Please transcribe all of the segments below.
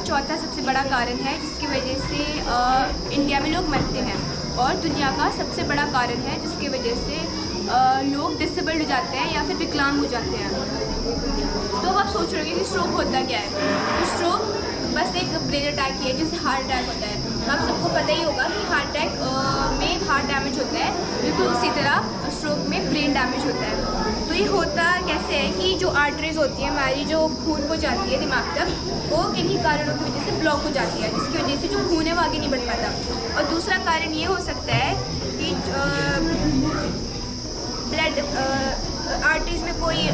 चौथा सबसे बड़ा कारण है जिसकी वजह से इंडिया में लोग मरते हैं, और दुनिया का सबसे बड़ा कारण है जिसकी वजह से लोग डिसेबल्ड हो जाते हैं या फिर विकलांग हो जाते हैं। तो अब आप सोच रहे हो कि स्ट्रोक होता क्या है। तो स्ट्रोक बस एक ब्रेन अटैक ही है, जैसे हार्ट अटैक होता है। तो आप सबको पता ही होगा कि हार्ट अटैक में हार्ट डैमेज होता है, बिल्कुल उसी तरह स्ट्रोक में ब्रेन डैमेज होता है। तो ये होता कैसे है कि जो आर्टरीज होती है हमारी, जो खून को जाती है दिमाग तक, वो किन्हीं कारणों की वजह से ब्लॉक हो जाती है, जिसकी वजह से जो खून है वो आगे नहीं बढ़ पाता। और दूसरा कारण ये हो सकता है कि ब्लड आर्टरीज में कोई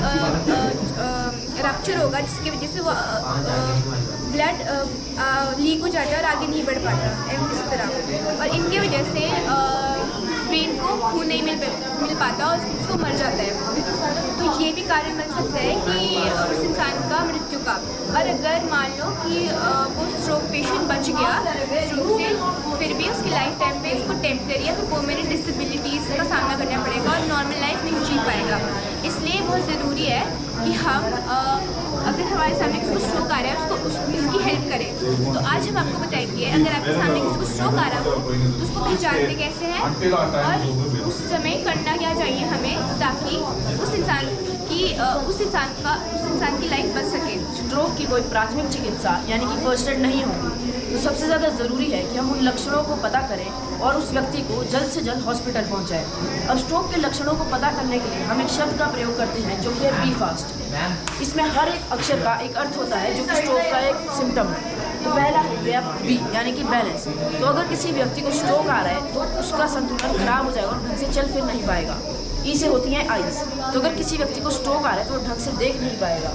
रप्चर होगा, जिसकी वजह से वो ब्लड लीक हो जाता है और आगे नहीं बढ़ पाता इस तरह। और इनकी वजह से ब्रेन को खून नहीं मिल पाता और उसको मर जाता है। तो ये भी कारण बन सकता है कि उस इंसान का मृत्यु का। और अगर मान लो कि वो स्ट्रोक पेशेंट बच गया स्ट्रोक से, फिर भी उसकी लाइफ टाइम पे उसको टेम्परेरी या फिर परमानेंट डिसेबिलिटीज़ का सामना करना पड़ेगा और नॉर्मल लाइफ नहीं जी पाएगा। इसलिए बहुत ज़रूरी है कि हम अगर हमारे सामने किसी को स्ट्रोक आ रहा है उसकी हेल्प करें। तो आज हम आपको बताएंगे, अगर आपके सामने किसी को स्ट्रोक आ रहा हो तो उसको पहचानते कैसे हैं और उस समय करना क्या चाहिए हमें, ताकि उस इंसान की लाइफ बच सके। स्ट्रोक की कोई प्राथमिक चिकित्सा यानी कि फर्स्ट एड नहीं होगी, तो सबसे ज़्यादा ज़रूरी है कि हम उन लक्षणों को पता करें और उस व्यक्ति को जल्द से जल्द हॉस्पिटल पहुंचाएं। अब स्ट्रोक के लक्षणों को पता करने के लिए हम एक शब्द का प्रयोग करते हैं जो कि है बी फास्ट। इसमें हर एक अक्षर का एक अर्थ होता है जो कि स्ट्रोक का एक सिम्टम है। तो पहला हो गया बी यानी कि बैलेंस। तो अगर किसी व्यक्ति को स्ट्रोक आ रहा है तो उसका संतुलन खराब हो जाएगा और ढंग से चल फिर नहीं पाएगा। ई से होती हैं आइज़। तो अगर किसी व्यक्ति को स्ट्रोक आ रहा है तो वो ढंग से देख नहीं पाएगा।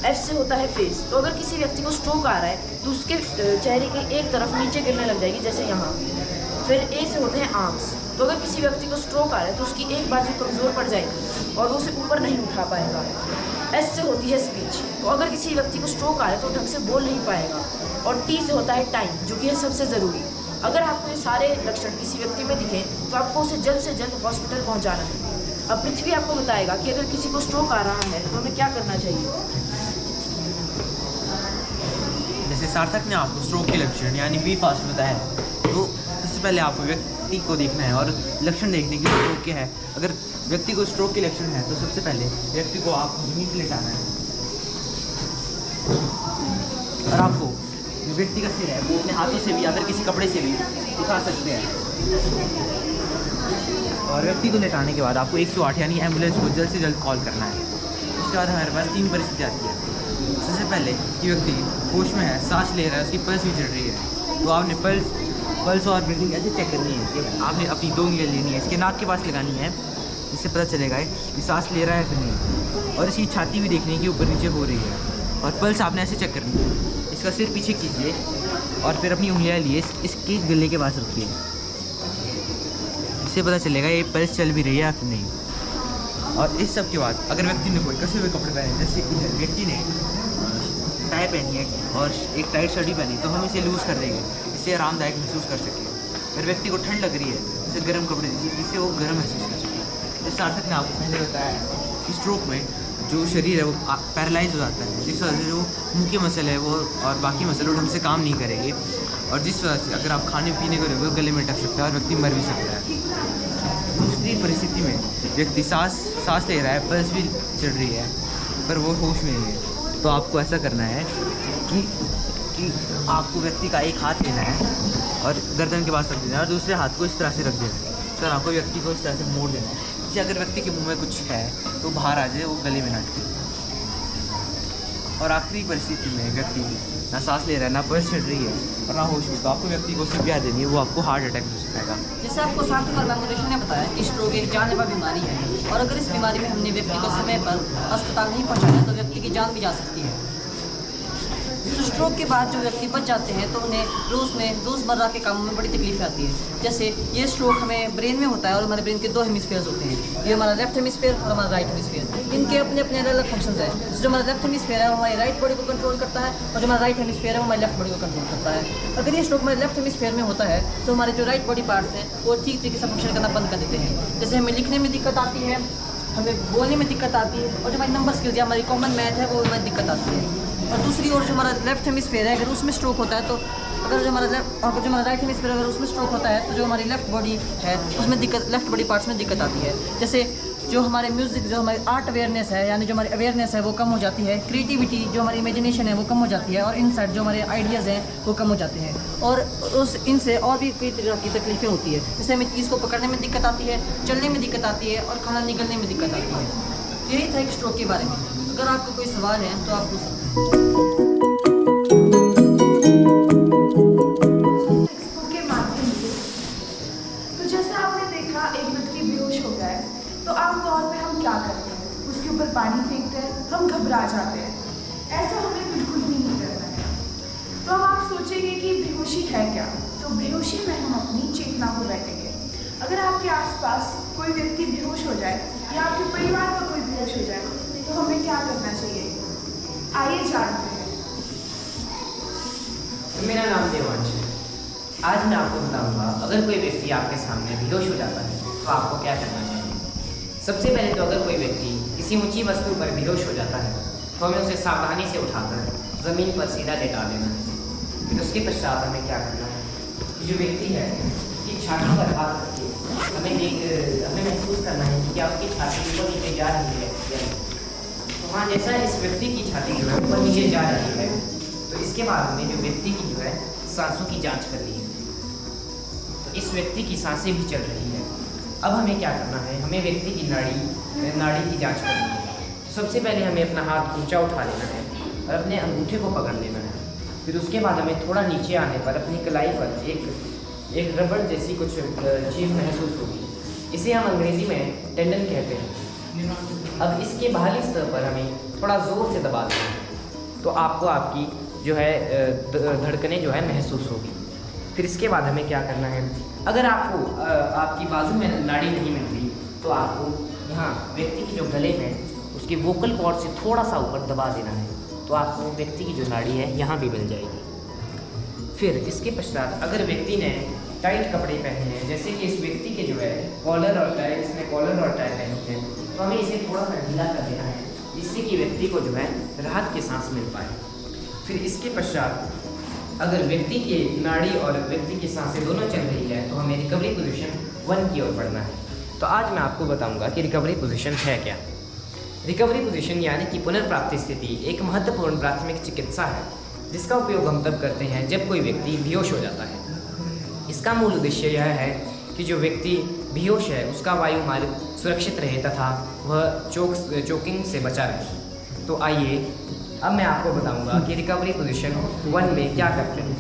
एफ से होता है फेस। तो अगर किसी व्यक्ति को स्ट्रोक आ रहा है तो उसके चेहरे की एक तरफ नीचे गिरने लग जाएगी, जैसे यहाँ। फिर ए से होते हैं आर्म्स। तो अगर किसी व्यक्ति को स्ट्रोक आ रहा है तो उसकी एक बाजू कमज़ोर पड़ जाएगी और वो उसे ऊपर नहीं उठा पाएगा। एस से होती है स्पीच। तो अगर किसी व्यक्ति को स्ट्रोक आ रहा है तो ढंग से बोल नहीं पाएगा। और टी से होता है टाइम, जो कि है सबसे ज़रूरी। अगर आपको ये सारे लक्षण किसी व्यक्ति में दिखें तो आपको उसे जल्द से जल्द हॉस्पिटल पहुँचाना है। अब पृथ्वी आपको बताएगा कि अगर किसी को स्ट्रोक आ रहा है तो हमें क्या करना चाहिए। जैसे सार्थक ने आपको स्ट्रोक के लक्षण यानी बी फास्ट बताया है, तो सबसे पहले आपको व्यक्ति को देखना है और लक्षण देखने के लिए स्ट्रोक क्या है। अगर व्यक्ति को स्ट्रोक के लक्षण है तो सबसे पहले व्यक्ति को आपको ज़मीन पर लेटाना है और आपको जो व्यक्ति का सिर है वो अपने हाथों से भी या फिर किसी कपड़े से भी दिखा सकते हैं। और व्यक्ति को लेटाने के बाद आपको 108 यानी एम्बुलेंस को जल्द से जल्द कॉल करना है। उसके बाद हमारे पास 3 परिस्थितियाँ आती है। सबसे पहले कि व्यक्ति होश में है, सांस ले रहा है, उसकी पल्स भी चढ़ रही है, तो आपने पल्स और ब्रीथिंग ऐसे चेक करनी है कि आपने अपनी 2 उंगलियाँ लेनी है, इसके नाक के पास लगानी है, इससे पता चलेगा कि सांस ले रहा है फिर नहीं। और इसकी छाती भी देखनी है कि ऊपर नीचे हो रही है। और पल्स आपने ऐसे चेक करनी है, इसका सिर पीछे कीजिए और फिर अपनी उंगलियाँ लिए इसके गले के पास रखिए, इससे पता चलेगा ये पल्स चल भी रही है या फिर नहीं। और इस सब के बाद अगर व्यक्ति ने कोई कसे हुए कपड़े पहने, जैसे कि व्यक्ति ने टाई पहनी है और एक टाइट शर्ट भी पहनी, तो हम इसे लूज़ कर देंगे, इससे आरामदायक महसूस कर सकें। अगर व्यक्ति को ठंड लग रही है तो उसे गर्म कपड़े दीजिए, जिससे वो गर्म महसूस कर सके। जैसे सार्थक ने आपको पहले बताया कि स्ट्रोक में जो शरीर है वो पैरालाइज हो जाता है, जिस वजह से जो मुँह के मसल है वो और बाकी मसल वो ढंग से काम नहीं करेंगे, और जिस वजह से अगर आप खाने पीने को रोके गले में अटक सकता है और व्यक्ति मर भी सकता है। दूसरी परिस्थिति में व्यक्ति सांस ले रहा है, पल्स भी चढ़ रही है, पर वो होश में नहीं है, तो आपको ऐसा करना है कि आपको व्यक्ति का एक हाथ लेना है और गर्दन के पास रख देना है और दूसरे हाथ को इस तरह से रख देना है। फिर आपको व्यक्ति को इस तरह से मोड़ देना है कि अगर व्यक्ति के मुंह में कुछ है तो बाहर आ जाए, वो गले में ना अटके। और आखिरी परिस्थिति में व्यक्ति ना सांस ले रहा है, ना पल्स चढ़ रही है और ना होश में, तो आपको व्यक्ति को सीपीआर देनी है, वो आपको हार्ट अटैक हो जाएगा। जैसे आपको सार्थक और मेमोरेशन ने बताया कि स्ट्रोक एक जानलेवा बीमारी है और अगर इस बीमारी में हमने व्यक्ति को समय पर अस्पताल नहीं पहुंचाया तो व्यक्ति की जान भी जा सकती है। तो स्ट्रोक के बाद जो व्यक्ति बच जाते हैं तो उन्हें रोज़मर्रा के कामों में बड़ी तकलीफ आती है। जैसे ये स्ट्रोक हमें ब्रेन में होता है और हमारे ब्रेन के 2 हेमिस्फीयर्स होते हैं, ये हमारा लेफ्ट हेमिस्फीयर और हमारा राइट हेमिस्फीयर। इनके अपने अपने अलग अलग फंक्शंस हैं। जो हमारा लेफ्ट हेमिस्फीयर है वो हमारी राइट बॉडी को कंट्रोल करता है और जो हमारा राइट हेमिस्फीयर है वो हमारी लेफ्ट बॉडी को कंट्रोल करता है। अगर ये स्ट्रोक हमारे लेफ्ट हेमिस्फीयर में होता है तो हमारे जो राइट बॉडी पार्ट्स हैं वो ठीक तरीके से फंक्शन करना बंद कर देते हैं। जैसे हमें लिखने में दिक्कत आती है, हमें बोलने में दिक्कत आती है और जो हमारी नंबर स्किल्स या हमारी कॉमन मैथ है वो हमें दिक्कत आती है। और दूसरी ओर जो हमारा लेफ्ट हेमिस्फीयर है, अगर उसमें स्ट्रोक होता है तो अगर जो हमारा राइट हेमिस्फीयर अगर उसमें स्ट्रोक होता है तो जो हमारी लेफ्ट बॉडी है उसमें दिक्कत, लेफ्ट बॉडी पार्ट्स में दिक्कत आती है। जैसे जो हमारे म्यूज़िक, जो हमारी आर्ट अवेयरनेस है, यानी जो हमारी अवेयरनेस है वो कम हो जाती है, क्रिएटिविटी जो हमारी इमेजिनेशन है वो कम हो जाती है, और इनसाइट जो हमारे आइडियाज़ हैं वो कम हो जाते हैं, और इनसे और भी कई तरह की तकलीफ़ें होती है। जैसे हमें चीज़ को पकड़ने में दिक्कत आती है, चलने में दिक्कत आती है, और खाना निकलने में दिक्कत आती है। यही था एक स्ट्रोक के बारे में। अगर आपको कोई सवाल है तो आप पूछ सकते हैं। के माध्यम से तो जैसे आपने देखा एक व्यक्ति बेहोश हो गया है तो आमतौर पे हम क्या करते हैं, उसके ऊपर पानी फेंकते हैं, हम घबरा जाते हैं। ऐसा हमें बिल्कुल भी नहीं करना है। तो अब आप सोचेंगे कि बेहोशी है क्या, तो बेहोशी में हम अपनी चेतना को बैठेंगे। अगर आपके आसपास कोई व्यक्ति बेहोश हो जाए या आपके परिवार का कोई बेहोश हो जाए तो हमें क्या करना चाहिए, आइए जानते हैं। मेरा नाम देवांश है। आज मैं आपको बताऊंगा अगर कोई व्यक्ति आपके सामने बेहोश हो जाता है तो आपको क्या करना चाहिए। सबसे पहले तो अगर कोई व्यक्ति किसी ऊंची वस्तु पर बेहोश हो जाता है तो हमें उसे सावधानी से उठाकर ज़मीन पर सीधा लेटा देना है। फिर उसके पश्चात हमें क्या करना है, जो व्यक्ति है उसकी छाती पर हाथ रखिए, हमें महसूस करना है कि क्या उसकी छाती ऊपर नीचे जा रही है या नहीं। तो हाँ, जैसा इस व्यक्ति की छाती जो है ऊपर नीचे जा रही है तो इसके बाद हमें जो व्यक्ति की जो है सांसों की जांच करनी है। तो इस व्यक्ति की सांसें भी चल रही है। अब हमें क्या करना है, हमें व्यक्ति की नाड़ी की जांच करनी है। तो सबसे पहले हमें अपना हाथ ऊंचा उठा लेना है और अपने अंगूठे को पकड़ लेना है। फिर उसके बाद हमें थोड़ा नीचे आने पर अपनी कलाई पर एक रबड़ जैसी कुछ चीज़ महसूस होगी। इसे हम अंग्रेज़ी में टेंडन कहते हैं। अब इसके बाहरी स्तर पर हमें थोड़ा ज़ोर से दबा देना है तो आपको आपकी जो है धड़कनें जो है महसूस होगी। फिर इसके बाद हमें क्या करना है, अगर आपको आपकी बाजू में नाड़ी नहीं मिल रही तो आपको यहाँ व्यक्ति की जो गले में उसके वोकल कॉर्ड से थोड़ा सा ऊपर दबा देना है तो आपको व्यक्ति की जो नाड़ी है यहाँ भी मिल जाएगी। फिर इसके पश्चात अगर व्यक्ति ने टाइट कपड़े पहने हैं, जैसे कि इस व्यक्ति के जो है कॉलर और टाई, इसने कॉलर और टाई पहनी है, तो हमें इसे थोड़ा सा ढीला कर देना है जिससे कि व्यक्ति को जो है राहत की सांस मिल पाए। फिर इसके पश्चात अगर व्यक्ति की नाड़ी और व्यक्ति की सांसें दोनों चल रही है तो हमें रिकवरी पोजीशन 1 की ओर बढ़ना है। तो आज मैं आपको बताऊंगा कि रिकवरी पोजीशन है क्या। रिकवरी पोजीशन यानी कि पुनर्प्राप्ति स्थिति एक महत्वपूर्ण प्राथमिक चिकित्सा है जिसका उपयोग हम तब करते हैं जब कोई व्यक्ति बेहोश हो जाता है। इसका मूल उद्देश्य यह है कि जो व्यक्ति बेहोश है उसका वायु मार्ग सुरक्षित रहे तथा वह चोकिंग से बचा रहे। तो आइए अब मैं आपको बताऊंगा कि रिकवरी पोजीशन 1 में क्या करते हैं।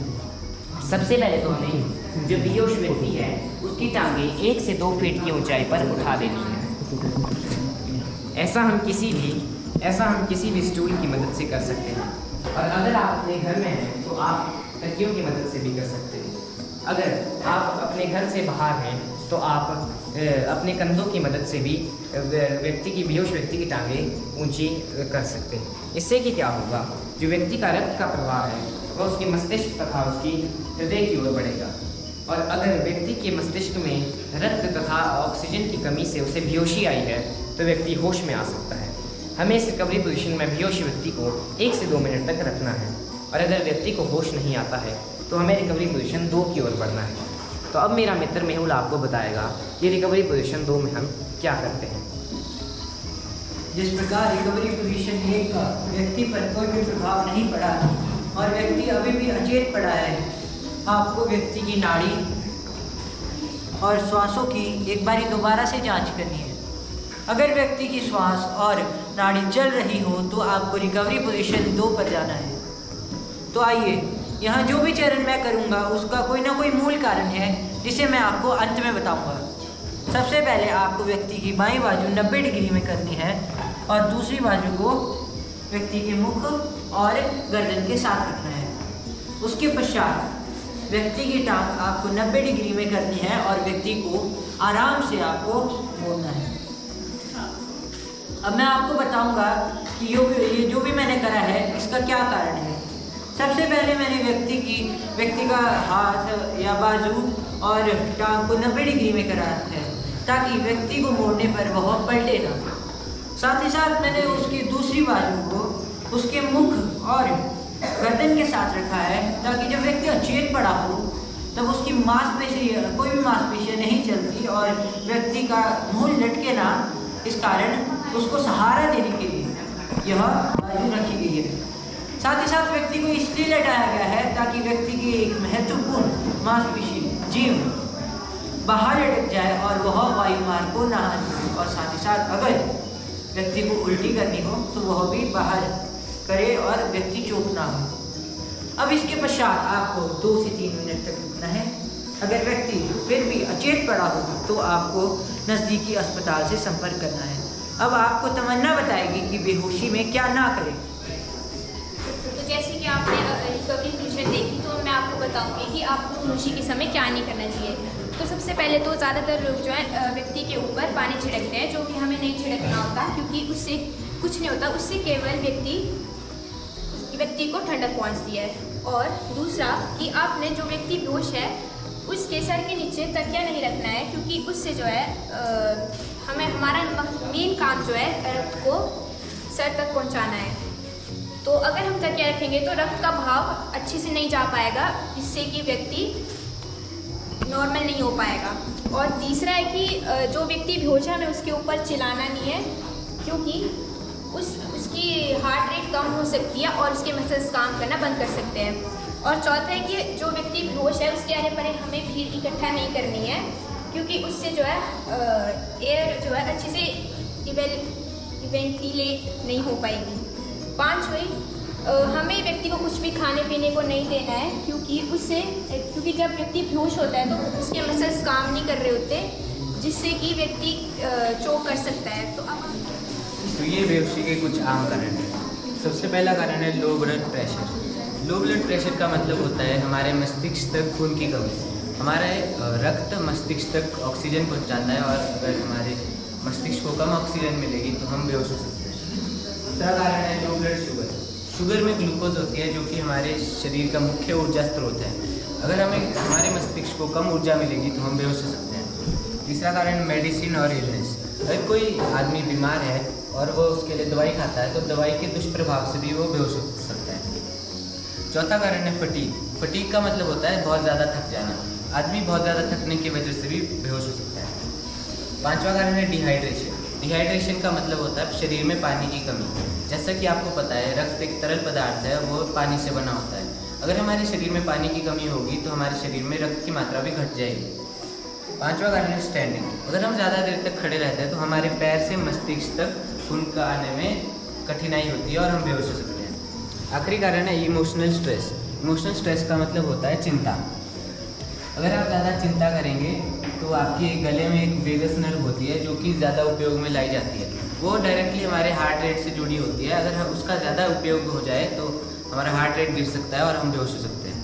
सबसे पहले तो हमें जो बेहोश व्यक्ति है उसकी टांगें 1 से 2 फीट की ऊंचाई पर उठा देनी है। ऐसा हम किसी भी स्टूल की मदद से कर सकते हैं, और अगर आप अपने घर में हैं तो आप तकियों की मदद से भी कर सकते हैं। अगर आप अपने घर से बाहर हैं तो आप अपने कंधों की मदद से भी बेहोश व्यक्ति की टांगें ऊंची कर सकते हैं। इससे कि क्या होगा, जो व्यक्ति का रक्त का प्रवाह है वह उसके मस्तिष्क तथा उसकी हृदय की ओर बढ़ेगा, और अगर व्यक्ति के मस्तिष्क में रक्त तथा ऑक्सीजन की कमी से उसे बेहोशी आई है तो व्यक्ति होश में आ सकता है। हमें इस रिकवरी पोजीशन में बेहोश व्यक्ति को 1 से 2 मिनट तक रखना है, और अगर व्यक्ति को होश नहीं आता है तो हमें रिकवरी पोजीशन 2 की ओर बढ़ना है। तो अब मेरा मित्र मेहुल आपको बताएगा कि रिकवरी पोजीशन 2 में हम क्या करते हैं। जिस प्रकार रिकवरी पोजीशन 1 का व्यक्ति पर कोई भी प्रभाव नहीं पड़ा और व्यक्ति अभी भी अचेत पड़ा है, आपको व्यक्ति की नाड़ी और श्वासों की एक बारी दोबारा से जांच करनी है। अगर व्यक्ति की श्वास और नाड़ी चल रही हो तो आपको रिकवरी पोजीशन 2 पर जाना है। तो आइए, यहाँ जो भी चरण मैं करूँगा उसका कोई ना कोई मूल कारण है जिसे मैं आपको अंत में बताऊँगा। सबसे पहले आपको व्यक्ति की बाईं बाजू 90 डिग्री में करनी है और दूसरी बाजू को व्यक्ति के मुख और गर्दन के साथ रखना है। उसके पश्चात व्यक्ति की टांग आपको 90 डिग्री में करनी है और व्यक्ति को आराम से आपको मोड़ना है। अब मैं आपको बताऊंगा कि ये जो भी मैंने करा है इसका क्या कारण है। सबसे पहले मैंने व्यक्ति का हाथ या बाजू और टांग को 90 डिग्री में करा है ताकि व्यक्ति को मोड़ने पर वह पलटे ना। साथ ही साथ मैंने उसकी दूसरी बाजू को उसके मुख और गर्दन के साथ रखा है ताकि जब व्यक्ति अचेत पड़ा हो तब उसकी मांसपेशी, कोई भी मांसपेशियाँ नहीं चलती और व्यक्ति का मुंह लटके ना, इस कारण उसको सहारा देने के लिए यह बाजू रखी गई है। साथ ही साथ व्यक्ति को इसलिए लेटाया गया है ताकि व्यक्ति की एक महत्वपूर्ण मांसपेशी जीव बाहर लटक जाए और वह वायु मार्ग को ना आए, और साथ ही साथ अगर व्यक्ति को उल्टी करनी हो तो वह भी बाहर करे और व्यक्ति चोक ना हो। अब इसके पश्चात आपको 2 से 3 मिनट तक रुकना है। अगर व्यक्ति फिर भी अचेत पड़ा हो तो आपको नज़दीकी अस्पताल से संपर्क करना है। अब आपको तमन्ना बताएगी कि बेहोशी में क्या ना करें। तो जैसे कि आपने रिकवरी पोजीशन देखी, तो मैं आपको बताऊंगी कि आपको बेहोशी के समय क्या नहीं करना चाहिए। तो सबसे पहले तो ज़्यादातर लोग जो है व्यक्ति के ऊपर पानी छिड़कते हैं, जो कि हमें नहीं छिड़कना होता, क्योंकि उससे कुछ नहीं होता, उससे केवल व्यक्ति को ठंडक पहुंचती है। और दूसरा कि आपने जो व्यक्ति बेहोश है उसके सर के नीचे तकिया नहीं रखना है, क्योंकि उससे जो है हमारा मेन काम जो है रक्त को सर तक पहुंचाना है। तो अगर हम तकिया रखेंगे तो रक्त का बहाव अच्छे से नहीं जा पाएगा, जिससे कि व्यक्ति नॉर्मल नहीं हो पाएगा। और तीसरा है कि जो व्यक्ति बेहोश है हमें उसके ऊपर चिल्लाना नहीं है, क्योंकि उसकी हार्ट रेट कम हो सकती है और उसके मसल्स काम करना बंद कर सकते हैं। और चौथा है कि जो व्यक्ति बेहोश है उसके आने पर हमें भीड़ इकट्ठा नहीं करनी है, क्योंकि उससे जो है एयर जो है अच्छे से वेंटिलेट नहीं हो पाएगी। पांचवें, हमें व्यक्ति को कुछ भी खाने पीने को नहीं देना है, क्योंकि जब व्यक्ति बेहोश होता है तो उसके मसल्स काम नहीं कर रहे होते, जिससे कि व्यक्ति चोक कर सकता है। तो ये बेहोशी के कुछ आम कारण हैं। सबसे पहला कारण है low blood pressure. Low blood pressure का मतलब होता है हमारे मस्तिष्क तक खून की कमी। हमारा रक्त मस्तिष्क तक ऑक्सीजन पहुंचाता है, और अगर हमारे मस्तिष्क को कम ऑक्सीजन मिलेगी तो हम बेहोश हो सकते हैं। दूसरा कारण है लो ब्लड शुगर। शुगर में ग्लूकोज होती है, जो कि हमारे शरीर का मुख्य ऊर्जा स्रोत है। अगर हमारे मस्तिष्क को कम ऊर्जा मिलेगी तो हम बेहोश हो सकते हैं। तीसरा कारण मेडिसिन और इलनेस। अगर कोई आदमी बीमार है और वो उसके लिए दवाई खाता है तो दवाई के दुष्प्रभाव से भी वो बेहोश हो सकता है। चौथा कारण है फटीग। फटीग का मतलब होता है बहुत ज़्यादा थक जाना। आदमी बहुत ज़्यादा थकने की वजह से भी बेहोश हो सकता है। पांचवा कारण है डिहाइड्रेशन। डिहाइड्रेशन का मतलब होता है शरीर में पानी की कमी। जैसा कि आपको पता है रक्त एक तरल पदार्थ है, वो पानी से बना होता है। अगर हमारे शरीर में पानी की कमी होगी तो हमारे शरीर में रक्त की मात्रा भी घट जाएगी। पांचवा कारण है स्टैंडिंग। अगर हम ज़्यादा देर तक खड़े रहते हैं तो हमारे पैर से मस्तिष्क तक खून का आने में कठिनाई होती है और हम बेहोश हो सकते हैं। आखिरी कारण है इमोशनल स्ट्रेस। इमोशनल स्ट्रेस का मतलब होता है चिंता। अगर आप ज़्यादा चिंता करेंगे तो आपके गले में एक वेगस नर्व होती है, जो कि ज़्यादा उपयोग में लाई जाती है। वो डायरेक्टली हमारे हार्ट रेट से जुड़ी होती है। अगर उसका ज़्यादा उपयोग हो जाए तो हमारा हार्ट रेट गिर सकता है और हम बेहोश हो सकते हैं।